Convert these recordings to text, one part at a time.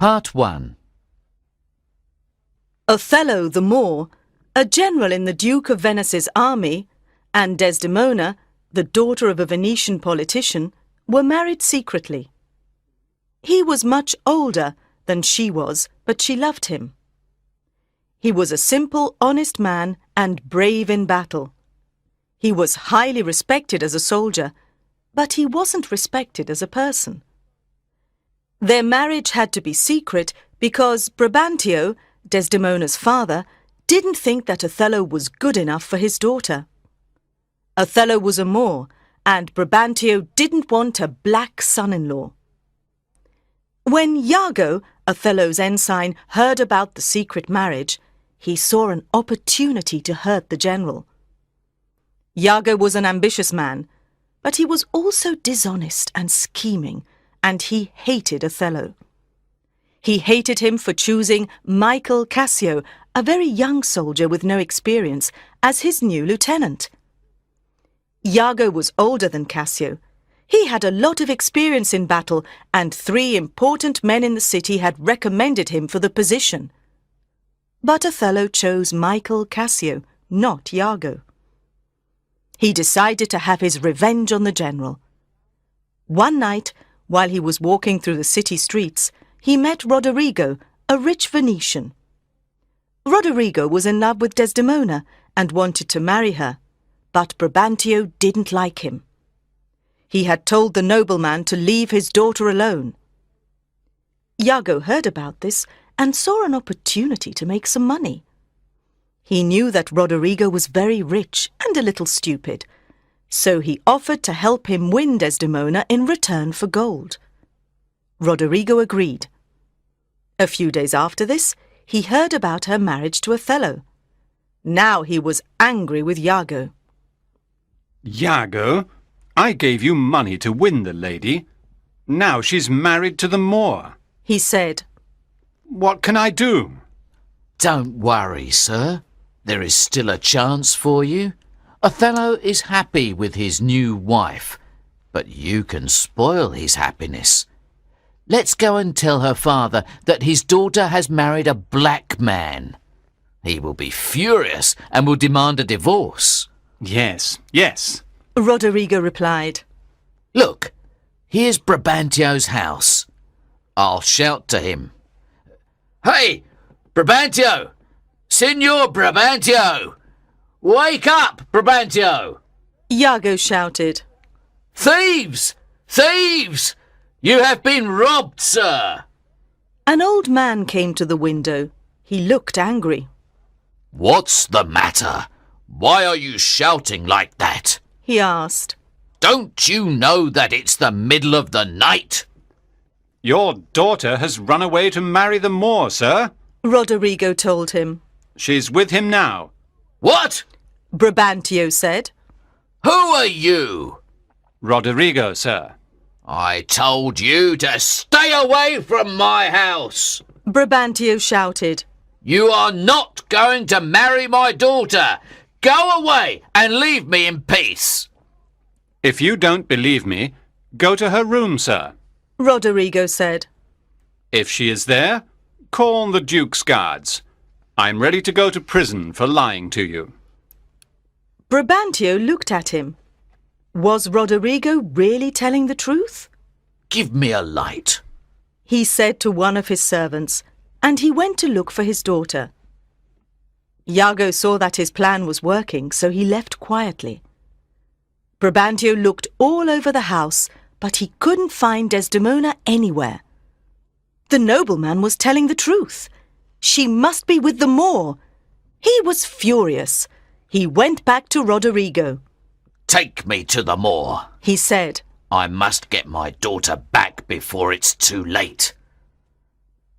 Part 1. Othello the Moor, a general in the Duke of Venice's army, and Desdemona, the daughter of a Venetian politician, were married secretly. He was much older than she was, but she loved him. He was a simple, honest man and brave in battle. He was highly respected as a soldier, but he wasn't respected as a person. Their marriage had to be secret because Brabantio, Desdemona's father, didn't think that Othello was good enough for his daughter. Othello was a Moor, and Brabantio didn't want a black son-in-law. When Iago, Othello's ensign, heard about the secret marriage, he saw an opportunity to hurt the general. Iago was an ambitious man, but he was also dishonest and scheming, and he hated Othello. He hated him for choosing Michael Cassio, a very young soldier with no experience, as his new lieutenant. Iago was older than Cassio. He had a lot of experience in battle, and 3 important men in the city had recommended him for the position. But Othello chose Michael Cassio, not Iago. He decided to have his revenge on the general. One night, while he was walking through the city streets, he met Roderigo, a rich Venetian. Roderigo was in love with Desdemona and wanted to marry her, but Brabantio didn't like him. He had told the nobleman to leave his daughter alone. Iago heard about this and saw an opportunity to make some money. He knew that Roderigo was very rich and a little stupid, so he offered to help him win Desdemona in return for gold. Roderigo agreed. A few days after this, he heard about her marriage to Othello. Now he was angry with Iago. Iago, I gave you money to win the lady. Now she's married to the Moor, he said. What can I do? Don't worry, sir. There is still a chance for you. Othello is happy with his new wife, but you can spoil his happiness. Let's go and tell her father that his daughter has married a black man. He will be furious and will demand a divorce. Yes, yes, Roderigo replied. Look, here's Brabantio's house. I'll shout to him. Hey, Brabantio! Signor Brabantio! Wake up, Brabantio! Iago shouted. Thieves! Thieves! You have been robbed, sir! An old man came to the window. He looked angry. What's the matter? Why are you shouting like that? He asked. Don't you know that it's the middle of the night? Your daughter has run away to marry the Moor, sir. Roderigo told him. She's with him now. What? Brabantio said. Who are you? Roderigo, sir. I told you to stay away from my house. Brabantio shouted. You are not going to marry my daughter. Go away and leave me in peace. If you don't believe me, go to her room, sir. Roderigo said. If she is there, call the Duke's guards. I'm ready to go to prison for lying to you. Brabantio looked at him. Was Roderigo really telling the truth? Give me a light, he said to one of his servants, and he went to look for his daughter. Iago saw that his plan was working, so he left quietly. Brabantio looked all over the house, but he couldn't find Desdemona anywhere. The nobleman was telling the truth. She must be with the Moor. He was furious. He went back to Roderigo. Take me to the Moor, he said. I must get my daughter back before it's too late.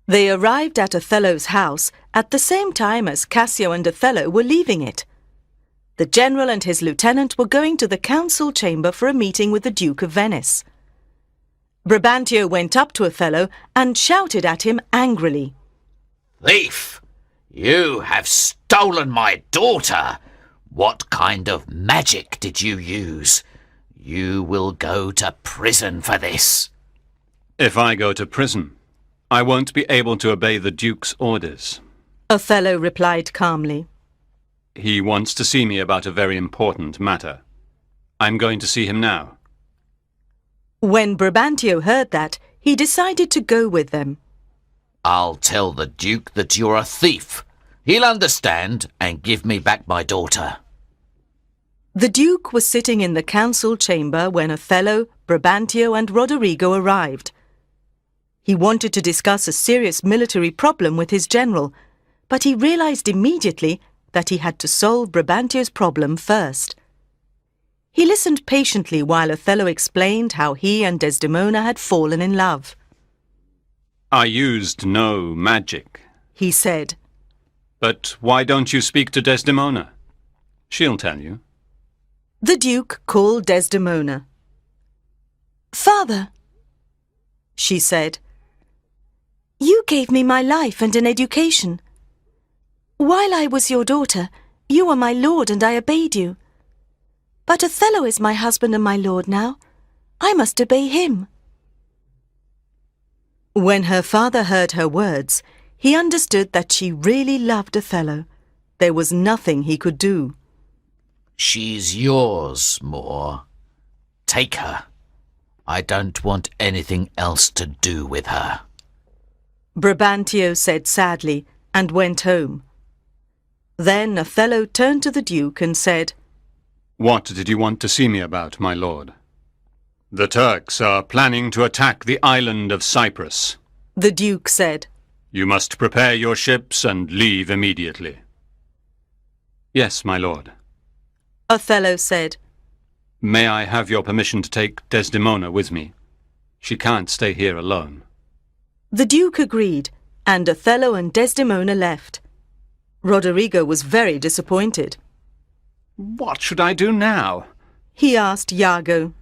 They arrived at Othello's house at the same time as Cassio and Othello were leaving it. The general and his lieutenant were going to the council chamber for a meeting with the Duke of Venice. Brabantio went up to Othello and shouted at him angrily. Thief! You have stolen my daughter! What kind of magic did you use? You will go to prison for this. If I go to prison, I won't be able to obey the Duke's orders. Othello replied calmly. He wants to see me about a very important matter. I'm going to see him now. When Brabantio heard that, he decided to go with them. I'll tell the Duke that you're a thief. He'll understand and give me back my daughter. The Duke was sitting in the council chamber when Othello, Brabantio and Roderigo arrived. He wanted to discuss a serious military problem with his general, but he realized immediately that he had to solve Brabantio's problem first. He listened patiently while Othello explained how he and Desdemona had fallen in love. I used no magic. He said. But why don't you speak to Desdemona? She'll tell you. The Duke called Desdemona. Father, she said, you gave me my life and an education. While I was your daughter, you were my lord and I obeyed you. But Othello is my husband and my lord now. I must obey him. When her father heard her words, he understood that she really loved Othello. There was nothing he could do. She's yours, Moor. Take her. I don't want anything else to do with her. Brabantio said sadly and went home. Then Othello turned to the Duke and said, What did you want to see me about, my lord? The Turks are planning to attack the island of Cyprus. The Duke said, You must prepare your ships and leave immediately. Yes, my lord. Othello said, May I have your permission to take Desdemona with me? She can't stay here alone. The Duke agreed, and Othello and Desdemona left. Roderigo was very disappointed. What should I do now? He asked Iago.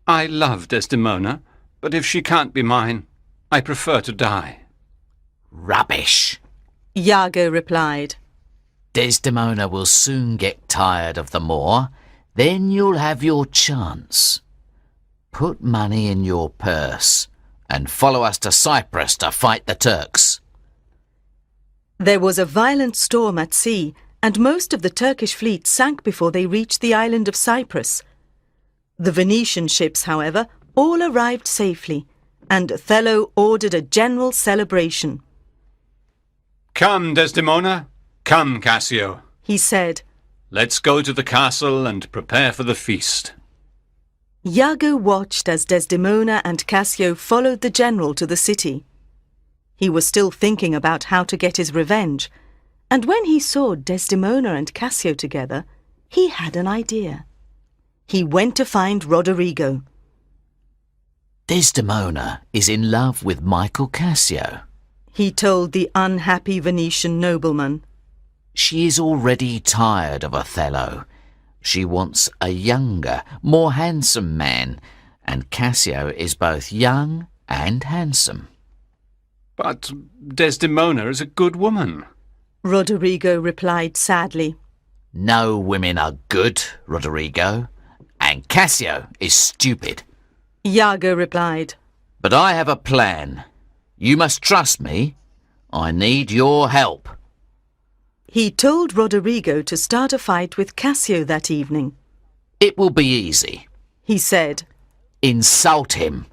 I love Desdemona, but if she can't be mine, I prefer to die. Rubbish, Iago replied. Desdemona will soon get tired of the Moor. Then you'll have your chance. Put money in your purse and follow us to Cyprus to fight the Turks. There was a violent storm at sea, and most of the Turkish fleet sank before they reached the island of Cyprus. The Venetian ships, however, all arrived safely, and Othello ordered a general celebration. Come, Desdemona. Come, Cassio, he said. Let's go to the castle and prepare for the feast. Iago watched as Desdemona and Cassio followed the general to the city. He was still thinking about how to get his revenge, and when he saw Desdemona and Cassio together, he had an idea. He went to find Roderigo. Desdemona is in love with Michael Cassio, he told the unhappy Venetian nobleman. She is already tired of Othello. She wants a younger, more handsome man, and Cassio is both young and handsome. But Desdemona is a good woman. Roderigo replied sadly. No women are good, Roderigo, and Cassio is stupid. Iago replied. But I have a plan. You must trust me. I need your help. He told Roderigo to start a fight with Cassio that evening. It will be easy, he said. Insult him.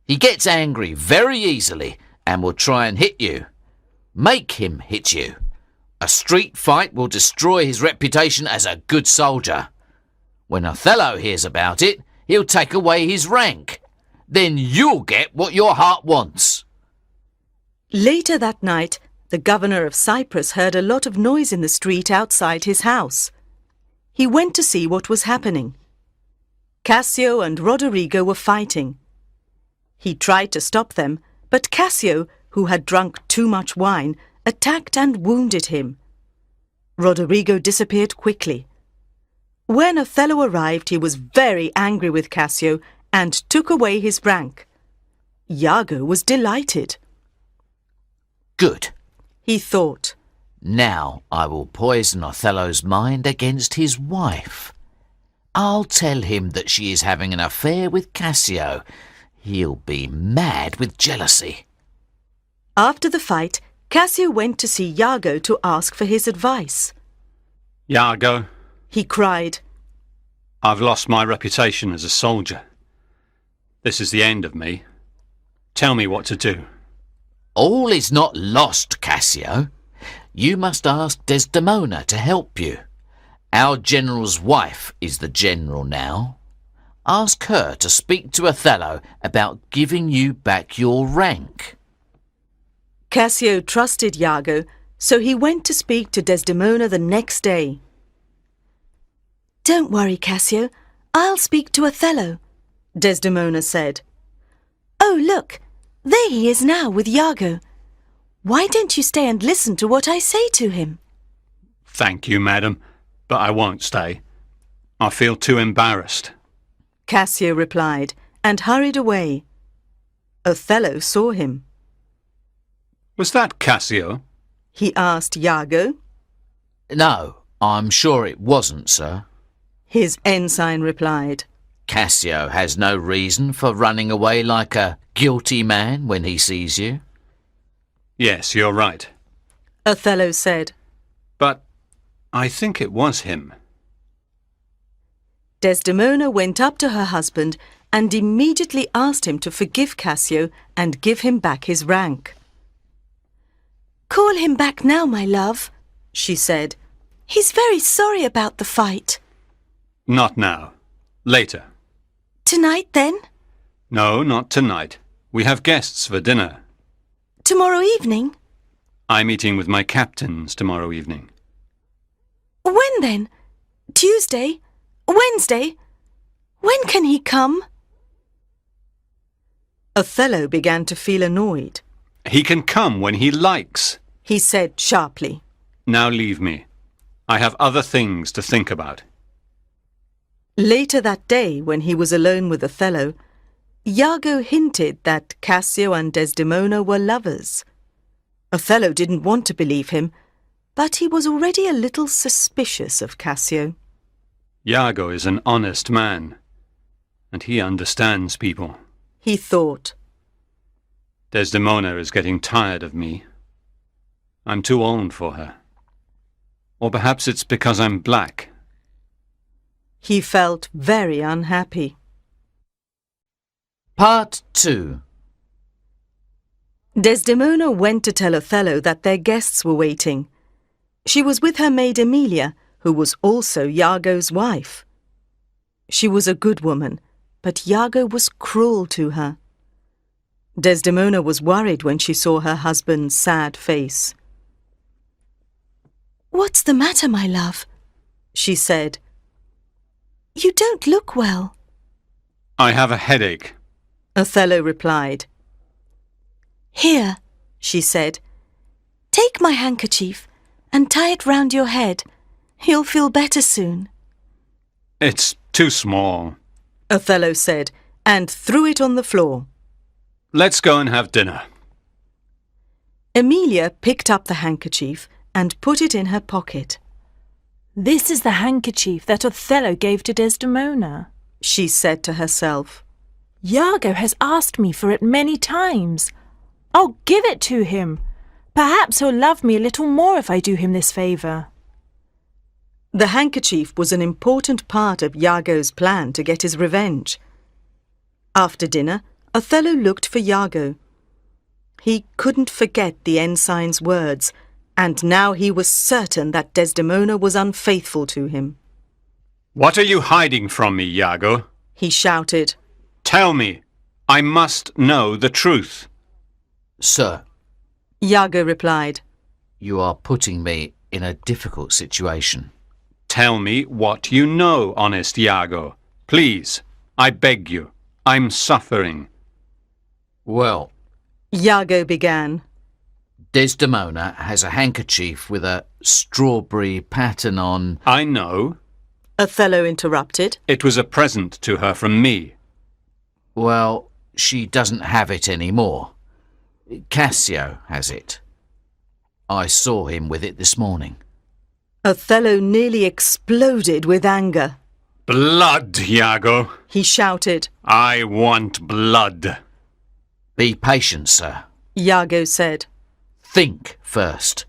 He gets angry very easily and will try and hit you. Make him hit you. A street fight will destroy his reputation as a good soldier. When Othello hears about it, he'll take away his rank. Then you'll get what your heart wants. Later that night, the governor of Cyprus heard a lot of noise in the street outside his house. He went to see what was happening. Cassio and Roderigo were fighting. He tried to stop them, but Cassio, who had drunk too much wine, attacked and wounded him. Roderigo disappeared quickly. When Othello arrived, he was very angry with Cassio and took away his rank. Iago was delighted. Good, he thought. Now I will poison Othello's mind against his wife. I'll tell him that she is having an affair with Cassio. He'll be mad with jealousy. After the fight, Cassio went to see Iago to ask for his advice. Iago, He cried, I've lost my reputation as a soldier. This is the end of me. Tell me what to do. All is not lost, Cassio. You must ask Desdemona to help you. Our general's wife is the general now. Ask her to speak to Othello about giving you back your rank. Cassio trusted Iago, so he went to speak to Desdemona the next day. Don't worry, Cassio. I'll speak to Othello, Desdemona said. Oh, look, there he is now with Iago. Why don't you stay and listen to what I say to him? Thank you, madam, but I won't stay. I feel too embarrassed. Cassio replied and hurried away. Othello saw him. Was that Cassio? He asked Iago. No, I'm sure it wasn't, sir. His ensign replied. Cassio has no reason for running away like a guilty man when he sees you. Yes, you're right. Othello said. But I think it was him. Desdemona went up to her husband and immediately asked him to forgive Cassio and give him back his rank. Call him back now, my love, she said. He's very sorry about the fight. Not now. Later. Tonight, then? No, not tonight. We have guests for dinner. Tomorrow evening? I'm eating with my captains tomorrow evening. When then? Tuesday? Wednesday? When can he come? Othello began to feel annoyed. He can come when he likes, He said sharply. Now leave me. I have other things to think about. Later that day, when he was alone with Othello, Iago hinted that Cassio and Desdemona were lovers. Othello didn't want to believe him, but he was already a little suspicious of Cassio. Iago is an honest man, and he understands people. He thought. Desdemona is getting tired of me. I'm too old for her. Or perhaps it's because I'm black. He felt very unhappy. Part 2. Desdemona went to tell Othello that their guests were waiting. She was with her maid Emilia, who was also Iago's wife. She was a good woman, but Iago was cruel to her. Desdemona was worried when she saw her husband's sad face. "What's the matter, my love?" she said. "You don't look well." I have a headache. Othello replied. "Here," she said, "take my handkerchief and tie it round your head. You'll feel better soon." It's too small. Othello said, and threw it on the floor. Let's go and have dinner. Emilia picked up the handkerchief and put it in her pocket. "This is the handkerchief that Othello gave to Desdemona," she said to herself. "Iago has asked me for it many times. I'll give it to him. Perhaps he'll love me a little more if I do him this favour." The handkerchief was an important part of Iago's plan to get his revenge. After dinner, Othello looked for Iago. He couldn't forget the ensign's words, and now he was certain that Desdemona was unfaithful to him. What are you hiding from me, Iago? He shouted. Tell me. I must know the truth. Sir, Iago replied. you are putting me in a difficult situation. Tell me what you know, honest Iago. Please, I beg you. I'm suffering. Well, Iago began. Desdemona has a handkerchief with a strawberry pattern on... I know. Othello interrupted. It was a present to her from me. Well, she doesn't have it anymore. Cassio has it. I saw him with it this morning. Othello nearly exploded with anger. Blood, Iago. He shouted. I want blood. Be patient, sir. Iago said. Think first.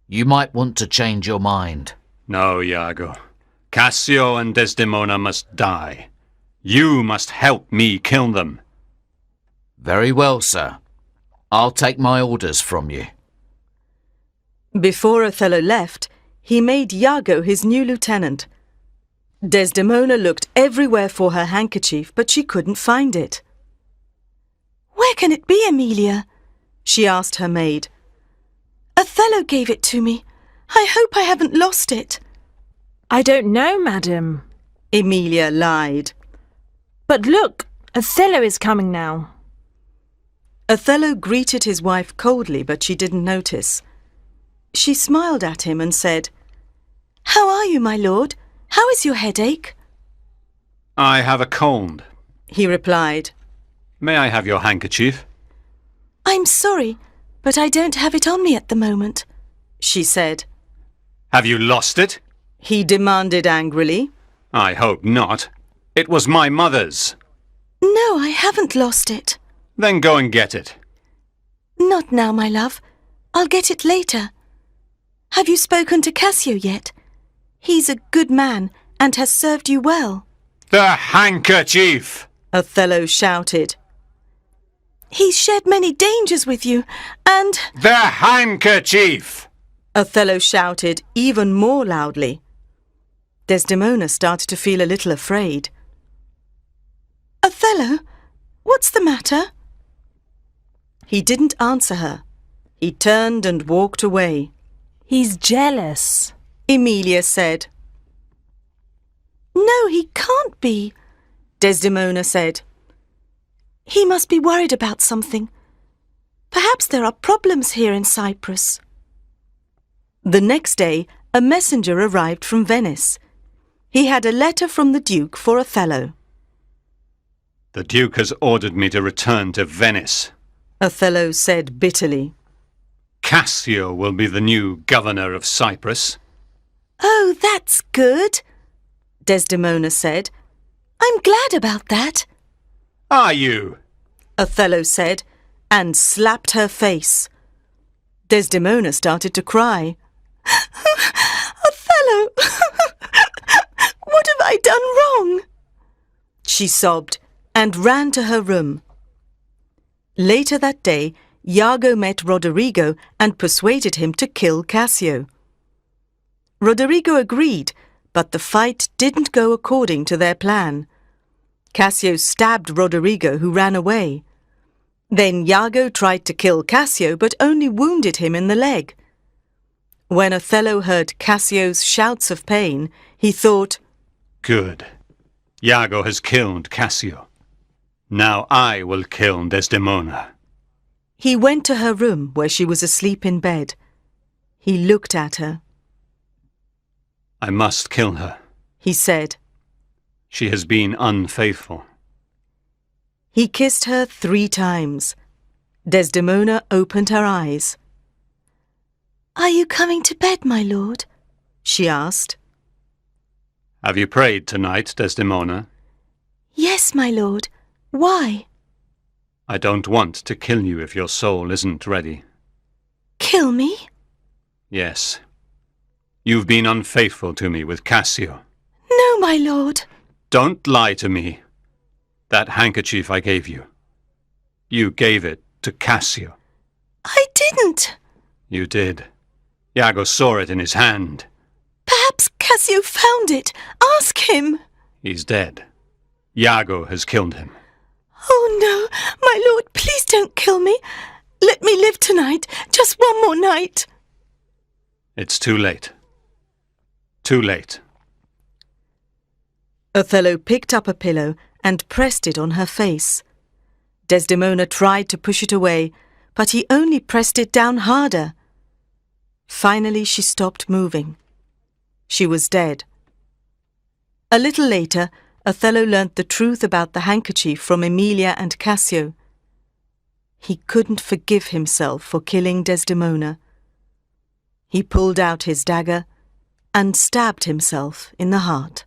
You might want to change your mind. No, Iago. Cassio and Desdemona must die. You must help me kill them. Very well, sir. I'll take my orders from you. Before Othello left, he made Iago his new lieutenant. Desdemona looked everywhere for her handkerchief, but she couldn't find it. "Where can it be, Emilia?" she asked her maid. "Othello gave it to me. I hope I haven't lost it." I don't know, madam. Emilia lied. But look, Othello is coming now. Othello greeted his wife coldly, but she didn't notice. She smiled at him and said, "How are you, my lord? How is your headache?" I have a cold. He replied. May I have your handkerchief? "I'm sorry, but I don't have it on me at the moment," she said. Have you lost it? He demanded angrily. I hope not. It was my mother's. "No, I haven't lost it." Then go and get it. "Not now, my love. I'll get it later. Have you spoken to Cassio yet? He's a good man and has served you well." The handkerchief! Othello shouted. "He's shared many dangers with you, and—" The handkerchief! Othello shouted even more loudly. Desdemona started to feel a little afraid. "Othello, what's the matter?" He didn't answer her. He turned and walked away. He's jealous. Emilia said. "No, he can't be," Desdemona said. "He must be worried about something. Perhaps there are problems here in Cyprus." The next day, a messenger arrived from Venice. He had a letter from the Duke for Othello. The Duke has ordered me to return to Venice. Othello said bitterly. Cassio will be the new governor of Cyprus. "Oh, that's good," Desdemona said. "I'm glad about that." Are you? Othello said, and slapped her face. Desdemona started to cry. "Othello, what have I done wrong?" She sobbed and ran to her room. Later that day, Iago met Roderigo and persuaded him to kill Cassio. Roderigo agreed, but the fight didn't go according to their plan. Cassio stabbed Roderigo, who ran away. Then Iago tried to kill Cassio, but only wounded him in the leg. When Othello heard Cassio's shouts of pain, he thought, Good. Iago has killed Cassio. Now I will kill Desdemona. He went to her room where she was asleep in bed. He looked at her. I must kill her. He said. She has been unfaithful. He kissed her 3 times. Desdemona opened her eyes. "Are you coming to bed, my lord?" she asked. Have you prayed tonight, Desdemona? "Yes, my lord. Why?" I don't want to kill you if your soul isn't ready. "Kill me?" Yes. You've been unfaithful to me with Cassio. "No, my lord." Don't lie to me. That handkerchief I gave you. You gave it to Cassio. "I didn't." You did. Iago saw it in his hand. "Perhaps Cassio found it. Ask him." He's dead. Iago has killed him. "Oh, no, my lord, please don't kill me. Let me live tonight, just one more night." It's too late. Too late. Othello picked up a pillow and pressed it on her face. Desdemona tried to push it away, but he only pressed it down harder. Finally, she stopped moving. She was dead. A little later, Othello learnt the truth about the handkerchief from Emilia and Cassio. He couldn't forgive himself for killing Desdemona. He pulled out his dagger and stabbed himself in the heart.